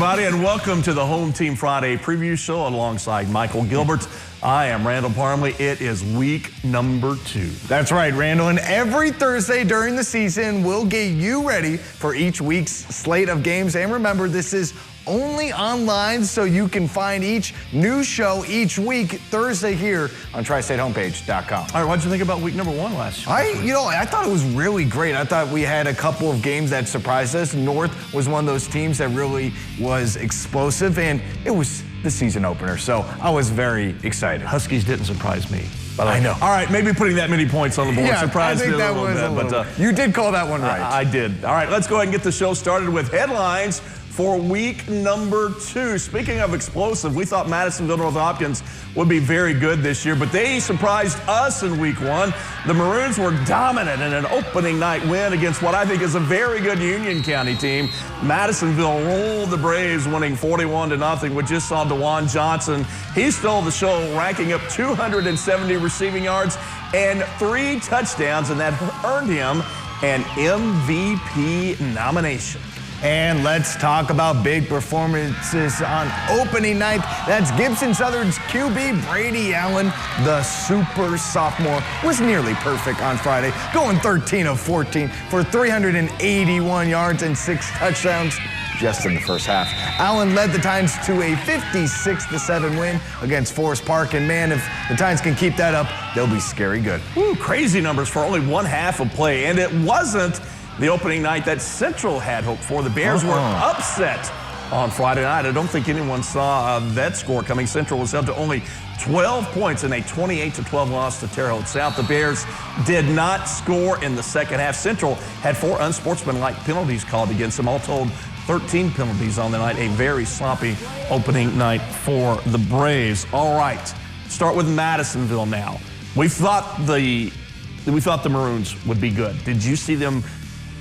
everybody, and welcome to the Home Team Friday preview show alongside Michael Gilbert. I am Randall Parmley. It is week number 2. That's right, Randall. And every Thursday during the season, we'll get you ready for each week's slate of games. And remember, this is only online, so you can find each new show each week Thursday here on TriStateHomepage.com. All right, what did you think about week number 1 last year? I thought it was really great. I thought we had a couple of games that surprised us. North was one of those teams that really was explosive, and it was the season opener, so I was very excited. Huskies didn't surprise me. I know. All right, maybe putting that many points on the board surprised me a little bit. But you did call that one right. I did. All right, let's go ahead and get the show started with headlines for week number 2. Speaking of explosive, we thought Madisonville North Hopkins would be very good this year, but they surprised us in week 1. The Maroons were dominant in an opening night win against what I think is a very good Union County team. Madisonville rolled the Braves, winning 41-0. We just saw DeJuan Johnson. He stole the show, ranking up 270 receiving yards and 3 touchdowns, and that earned him an MVP nomination. And let's talk about big performances on opening night. That's Gibson Southern's QB, Brady Allen. The super sophomore was nearly perfect on Friday, going 13 of 14 for 381 yards and 6 touchdowns just in the first half. Allen led the Titans to a 56-7 win against Forest Park. And man, if the Titans can keep that up, they'll be scary good. Ooh, crazy numbers for only one half of play. And it wasn't the opening night that Central had hoped for. The Bears were upset on Friday night. I don't think anyone saw that score coming. Central was held to only 12 points in a 28-12 loss to Terre Haute South. The Bears did not score in the second half. Central had 4 unsportsmanlike penalties called against them. All told, 13 penalties on the night. A very sloppy opening night for the Braves. All right, start with Madisonville now. We thought the Maroons would be good. Did you see them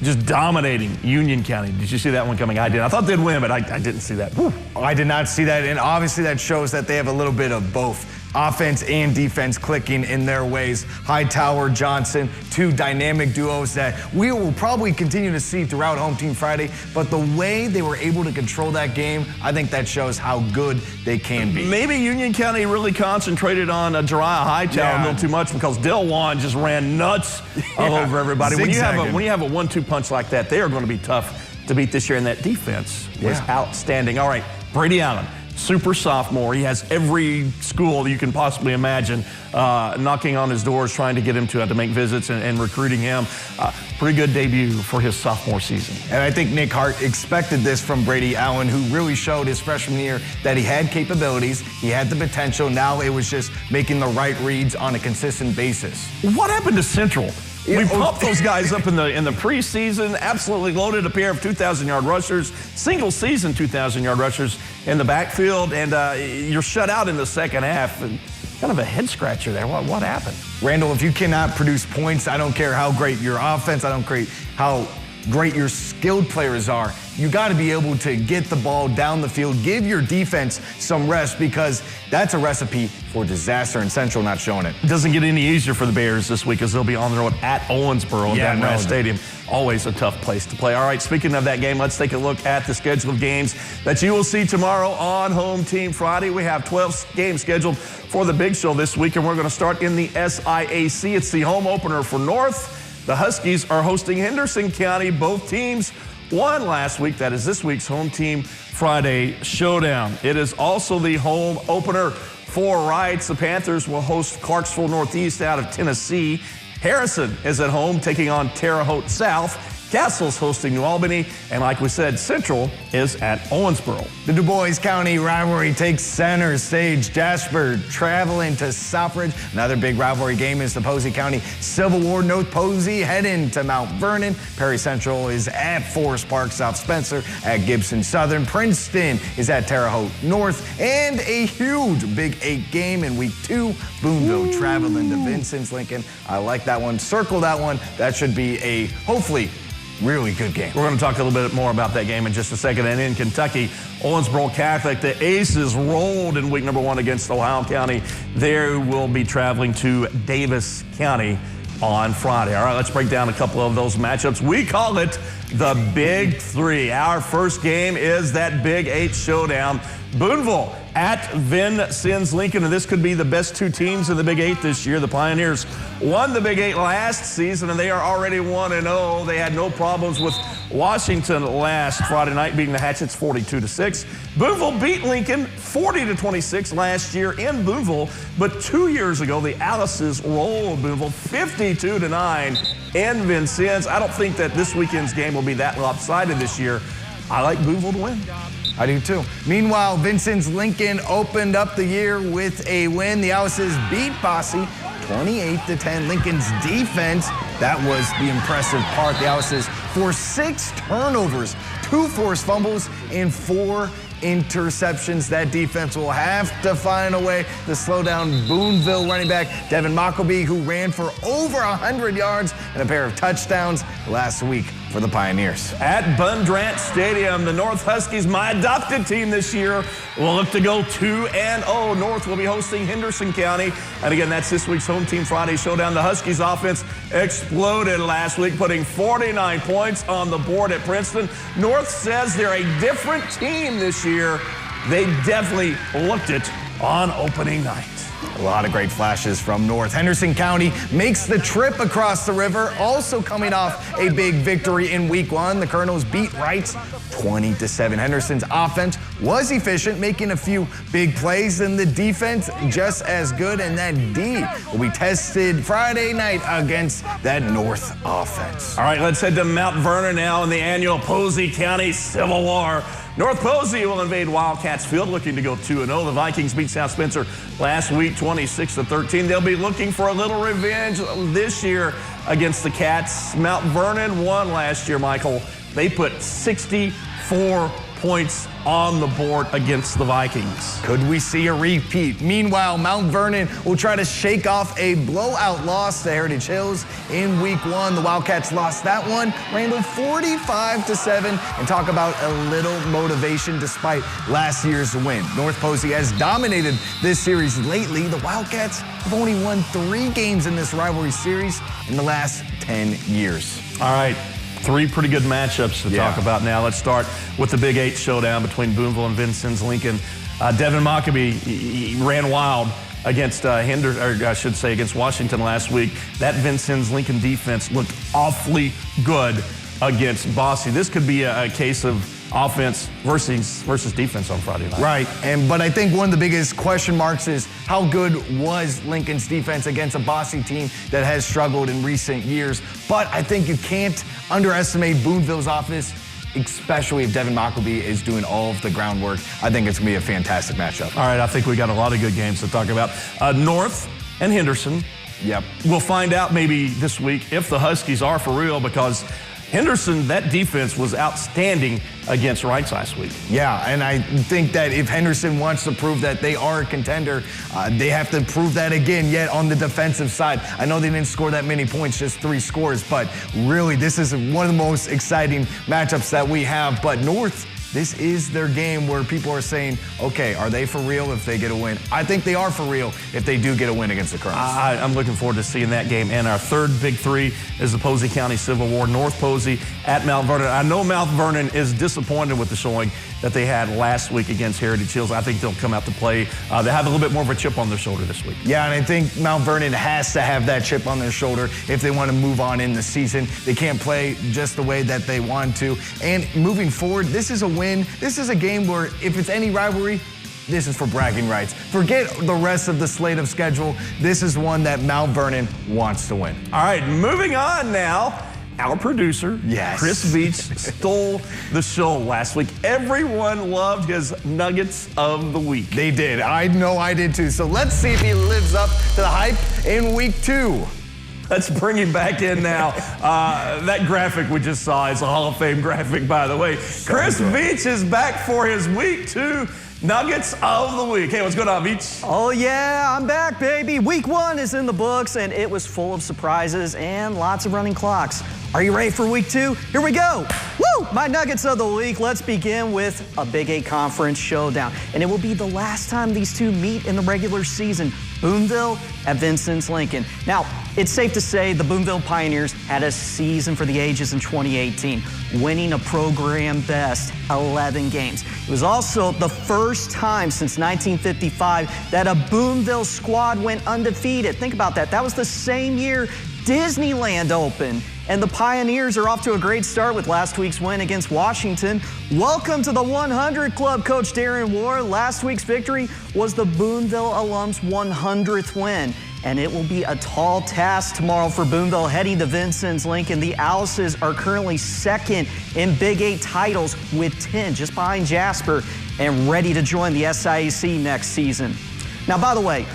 just dominating Union County? Did you see that one coming? I did. I thought they'd win, but I didn't see that. Whew. I did not see that, and obviously that shows that they have a little bit of both offense and defense clicking in their ways. Hightower, Johnson, 2 dynamic duos that we will probably continue to see throughout Home Team Friday, but the way they were able to control that game, I think that shows how good they can be. Maybe Union County really concentrated on Jariah Hightower a little too much, because DeJuan just ran nuts all over everybody. When you have a 1-2 punch like that, they are going to be tough to beat this year, and that defense was outstanding. All right, Brady Allen, super sophomore. He has every school you can possibly imagine knocking on his doors, trying to get him to make visits and recruiting him. Pretty good debut for his sophomore season. And I think Nick Hart expected this from Brady Allen, who really showed his freshman year that he had capabilities, he had the potential. Now it was just making the right reads on a consistent basis. What happened to Central? We pumped those guys up in the preseason, absolutely loaded a pair of 2,000-yard rushers, single-season 2,000-yard rushers in the backfield, and you're shut out in the second half. And kind of a head-scratcher there. What happened? Randall, if you cannot produce points, I don't care how great your offense, I don't care how great your skilled players are, you got to be able to get the ball down the field, give your defense some rest, because that's a recipe for disaster, and Central not showing it. It doesn't get any easier for the Bears this week, as they'll be on the road at Owensboro at Rash Stadium. Always a tough place to play. All right, speaking of that game, let's take a look at the schedule of games that you will see tomorrow on Home Team Friday. We have 12 games scheduled for the big show this week, and we're going to start in the SIAC. It's the home opener for North. The Huskies are hosting Henderson County. Both teams won last week. That is this week's Home Team Friday showdown. It is also the home opener for Wrights. The Panthers will host Clarksville Northeast out of Tennessee. Harrison is at home taking on Terre Haute South. Castle's hosting New Albany, and like we said, Central is at Owensboro. The Du Bois County rivalry takes center stage. Jasper traveling to Southbridge. Another big rivalry game is the Posey County Civil War. North Posey heading to Mount Vernon. Perry Central is at Forest Park. South Spencer at Gibson Southern. Princeton is at Terre Haute North. And a huge Big 8 game in week 2. Boonville traveling to Vincent's Lincoln. I like that one. Circle that one. That should be a, hopefully, really good game. We're going to talk a little bit more about that game in just a second. And in Kentucky, Owensboro Catholic, the Aces rolled in week number 1 against Ohio County. They will be traveling to Davis County on Friday. All right, let's break down a couple of those matchups. We call it the Big Three. Our first game is that Big 8 showdown. Boonville at Vincennes Lincoln, and this could be the best two teams in the Big 8 this year. The Pioneers won the Big 8 last season, and they are already 1-0. They had no problems with Washington last Friday night, beating the Hatchets 42-6. Boonville beat Lincoln 40-26 last year in Boonville, but 2 years ago, the Alice's rolled Boonville 52-9 in Vincennes. I don't think that this weekend's game will be that lopsided this year. I like Boonville to win. I do too. Meanwhile, Vincennes Lincoln opened up the year with a win. The Alice's beat Bosse 28-10. Lincoln's defense, that was the impressive part. The Alice's forced 6 turnovers, 2 forced fumbles, and 4 interceptions. That defense will have to find a way to slow down Boonville running back Devin Mockleby, who ran for over 100 yards and a pair of touchdowns last week for the Pioneers. At Bundrant Stadium, the North Huskies, my adopted team this year, will look to go 2-0. North will be hosting Henderson County. And again, that's this week's Home Team Friday showdown. The Huskies offense exploded last week, putting 49 points on the board at Princeton. North says they're a different team this year. They definitely looked it on opening night. A lot of great flashes from North. Henderson County makes the trip across the river, also coming off a big victory in week 1. The Colonels beat Wrights 20-7. Henderson's offense was efficient, making a few big plays, and the defense just as good, and that D will be tested Friday night against that North offense. All right, let's head to Mount Vernon now in the annual Posey County Civil War. North Posey will invade Wildcats Field, looking to go 2-0. The Vikings beat South Spencer last week, 26-13. They'll be looking for a little revenge this year against the Cats. Mount Vernon won last year, Michael. They put 64 points on the board against the Vikings. Could we see a repeat? Meanwhile, Mount Vernon will try to shake off a blowout loss to Heritage Hills in week 1. The Wildcats lost that one, Randall 45-7, and talk about a little motivation despite last year's win. North Posey has dominated this series lately. The Wildcats have only won 3 games in this rivalry series in the last 10 years. All right. 3 pretty good matchups to talk about now. Let's start with the Big 8 showdown between Boonville and Vincennes Lincoln. Devin Mockleby he ran wild against against Washington last week. That Vincennes Lincoln defense looked awfully good against Bosse. This could be a case of offense versus defense on Friday night. Right, but I think one of the biggest question marks is how good was Lincoln's defense against a Bosse team that has struggled in recent years. But I think you can't underestimate Boonville's offense, especially if Devin Mockleby is doing all of the groundwork. I think it's going to be a fantastic matchup. All right, I think we got a lot of good games to talk about. North and Henderson. Yep. We'll find out maybe this week if the Huskies are for real, because Henderson, that defense was outstanding against Wrights last week. Yeah, and I think that if Henderson wants to prove that they are a contender, they have to prove that again yet on the defensive side. I know they didn't score that many points, just 3 scores, but really this is one of the most exciting matchups that we have. But North, this is their game where people are saying, okay, are they for real if they get a win? I think they are for real if they do get a win against the Colonels. I'm looking forward to seeing that game. And our third Big 3 is the Posey County Civil War. North Posey at Mount Vernon. I know Mount Vernon is disappointed with the showing that they had last week against Heritage Hills. I think they'll come out to play. They have a little bit more of a chip on their shoulder this week. Yeah, and I think Mount Vernon has to have that chip on their shoulder if they want to move on in the season. They can't play just the way that they want to. And moving forward, this is a win. This is a game where if it's any rivalry, this is for bragging rights. Forget the rest of the slate of schedule. This is one that Mount Vernon wants to win. All right, moving on now. Our producer, Chris Veach, stole the show last week. Everyone loved his Nuggets of the Week. They did. I know I did too. So let's see if he lives up to the hype in week 2. Let's bring him back in now. That graphic we just saw is a Hall of Fame graphic, by the way. Chris Veach is back for his week 2 Nuggets of the Week. Hey, what's going on, Veach? Oh, yeah, I'm back, baby. Week 1 is in the books, and it was full of surprises and lots of running clocks. Are you ready for week 2? Here we go. Woo! My Nuggets of the Week. Let's begin with a Big 8 conference showdown. And it will be the last time these two meet in the regular season. Boonville at Vincennes Lincoln. Now, it's safe to say the Boonville Pioneers had a season for the ages in 2018, winning a program best 11 games. It was also the first time since 1955 that a Boonville squad went undefeated. Think about that. That was the same year Disneyland opened. And the Pioneers are off to a great start with last week's win against Washington. Welcome to the 100 Club, Coach Darren Ward. Last week's victory was the Boonville alums' 100th win. And it will be a tall task tomorrow for Boonville heading to Vincennes Lincoln. The Owls are currently second in Big 8 titles with 10, just behind Jasper, and ready to join the SIAC next season. Now, by the way,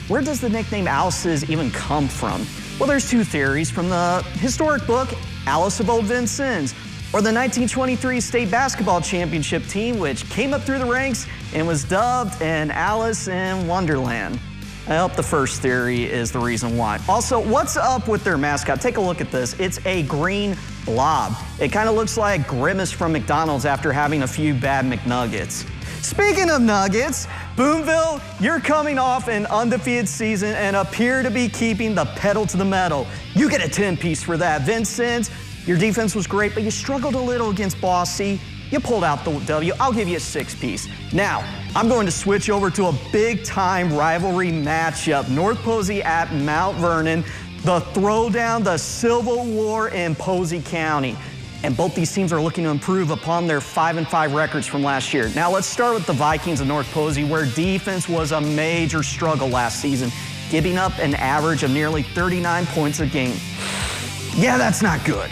where does the nickname Owls even come from? Well, there's two theories, from the historic book, Alice of Old Vincennes, or the 1923 state basketball championship team, which came up through the ranks and was dubbed an Alice in Wonderland. I hope the first theory is the reason why. Also, what's up with their mascot? Take a look at this. It's a green blob. It kind of looks like Grimace from McDonald's after having a few bad McNuggets. Speaking of nuggets, Boonville, you're coming off an undefeated season and appear to be keeping the pedal to the metal. You get a 10-piece for that. Vincennes, your defense was great, but you struggled a little against Boise. You pulled out the W. I'll give you a 6-piece. Now, I'm going to switch over to a big-time rivalry matchup. North Posey at Mount Vernon, the throwdown, the Civil War in Posey County. And both these teams are looking to improve upon their 5-5 records from last year. Now let's start with the Vikings of North Posey, where defense was a major struggle last season, giving up an average of nearly 39 points a game. Yeah, that's not good.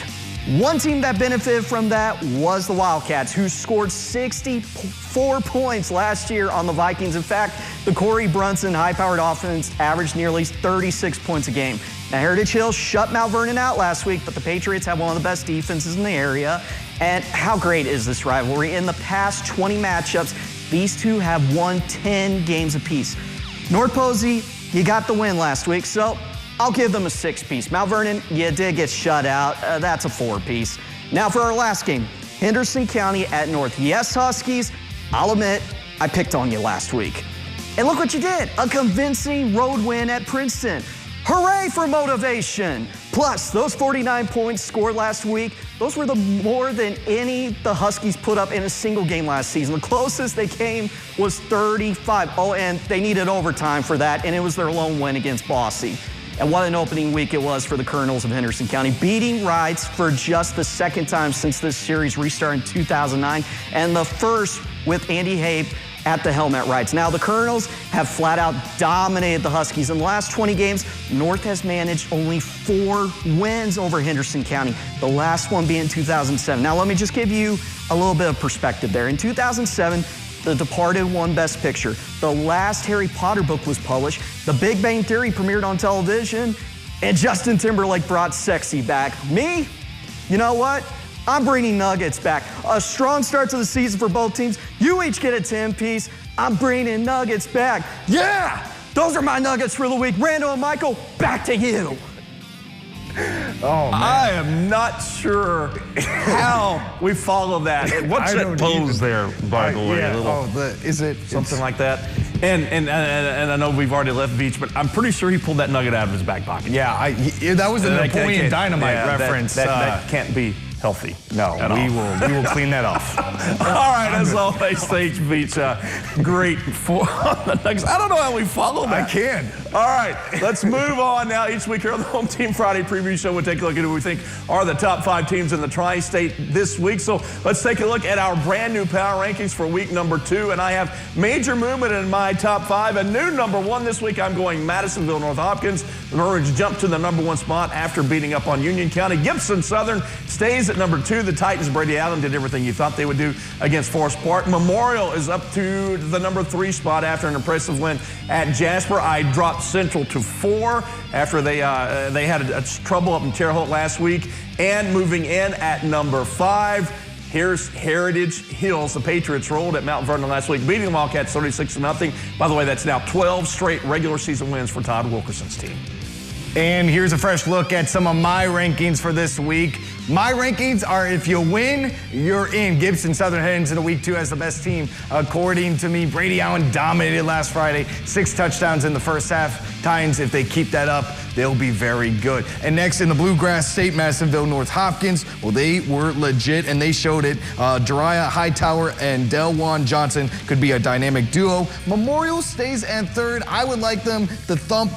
One team that benefited from that was the Wildcats, who scored 64 points last year on the Vikings. In fact, the Corey Brunson high-powered offense averaged nearly 36 points a game. Now, Heritage Hills shut Mount Vernon out last week, but the Patriots have one of the best defenses in the area. And how great is this rivalry? In the past 20 matchups, these two have won 10 games apiece. North Posey, you got the win last week, so I'll give them a 6-piece. Mount Vernon, you did get shut out. That's a 4-piece. Now for our last game, Henderson County at North. Yes, Huskies, I'll admit, I picked on you last week. And look what you did, a convincing road win at Princeton. Hooray for motivation! Plus, those 49 points scored last week, those were more than any the Huskies put up in a single game last season. The closest they came was 35. Oh, and they needed overtime for that, and it was their lone win against Boise. And what an opening week it was for the Colonels of Henderson County, beating Rides for just the second time since this series restarted in 2009, and the first with Andy Habe at the helm at Rides. Now, the Colonels have flat out dominated the Huskies. In the last 20 games, North has managed only 4 wins over Henderson County, the last one being 2007. Now, let me just give you a little bit of perspective there. In 2007, The Departed won Best Picture. The last Harry Potter book was published. The Big Bang Theory premiered on television. And Justin Timberlake brought Sexy back. Me? You know what? I'm bringing Nuggets back. A strong start to the season for both teams. You each get a 10-piece. I'm bringing Nuggets back. Yeah! Those are my Nuggets for the week. Randall and Michael, back to you. Oh, man. I am not sure how we follow that. What's that pose there, by the way? Yeah. Is it something like that? And I know we've already left Beach, but I'm pretty sure he pulled that nugget out of his back pocket. Yeah, that was a Napoleon Dynamite reference. That can't be healthy. No, we will clean that off. All right, as always, thanks, Beach. Great for the Nuggets. I don't know how we follow that. I can. All right, let's move on now. Each week here on the Home Team Friday preview show, we'll take a look at who we think are the top 5 teams in the Tri-State this week. So let's take a look at our brand new power rankings for week number 2. And I have major movement in my top 5. A new number 1 this week, I'm going Madisonville North Hopkins. The Norwich jumped to the number 1 spot after beating up on Union County. Gibson Southern stays at number 2. The Titans, Brady Allen, did everything you thought they would do against Forest Park. Memorial is up to the number 3 spot after an impressive win at Jasper. I dropped Central to 4 after they had a trouble up in Terre Haute last week. And moving in at number 5, here's Heritage Hills. The Patriots rolled at Mount Vernon last week, beating the Wildcats 36-0. By the way, that's now 12 straight regular season wins for Todd Wilkerson's team. And here's a fresh look at some of my rankings for this week. My rankings are if you win, you're in. Gibson Southern heads into week 2 as the best team. According to me, Brady Allen dominated last Friday. 6 touchdowns in the first half. Titans, if they keep that up, they'll be very good. And next in the Bluegrass State, Madisonville North Hopkins. Well, they were legit and they showed it. Jariah Hightower and Delwan Johnson could be a dynamic duo. Memorial stays at 3rd. I would like them to thump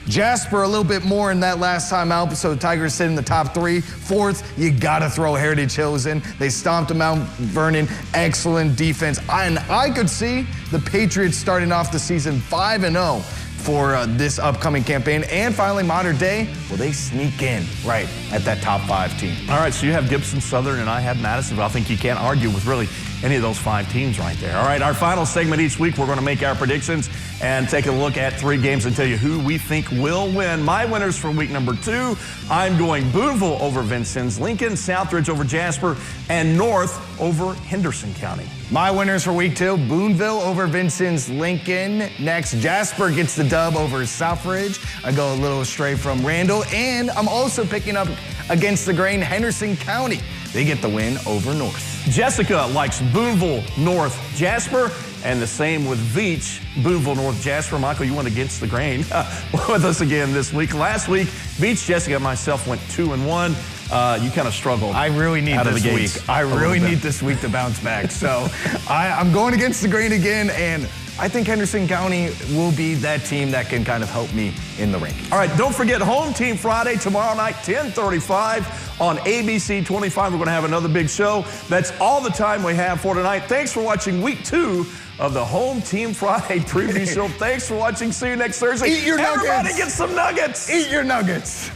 Jasper a little bit more in that last time out, so the Tigers sit in the top 3. 4th, you gotta throw Heritage Hills in. They stomped Mount Vernon. Excellent defense. And I could see the Patriots starting off the season 5-0 for this upcoming campaign. And finally, Modern Day, well, they sneak in right at that top 5 team. All right, so you have Gibson Southern and I have Madisonville. I think you can't argue with really any of those 5 teams right there. All right, our final segment each week, we're going to make our predictions and take a look at 3 games and tell you who we think will win. My winners for week number 2, I'm going Boonville over Vincennes, Lincoln, Southridge over Jasper, and North over Henderson County. My winners for week 2, Boonville over Vincennes, Lincoln. Next, Jasper gets the dub over Southridge. I go a little astray from Randall, and I'm also picking up against the grain Henderson County. They get the win over North. Jessica likes Boonville, North, Jasper, and the same with Veach, Boonville, North, Jasper. Michael, you went against the grain with us again this week. Last week, Veach, Jessica, and myself went 2-1. You kind of struggled. I really need this week. I really need this week to bounce back. So I'm going against the grain again, and I think Henderson County will be that team that can kind of help me in the rankings. All right, don't forget Home Team Friday tomorrow night, 10:35 on ABC 25. We're going to have another big show. That's all the time we have for tonight. Thanks for watching week 2 of the Home Team Friday preview show. Thanks for watching. See you next Thursday. Eat your nuggets. Everybody get some nuggets. Eat your nuggets.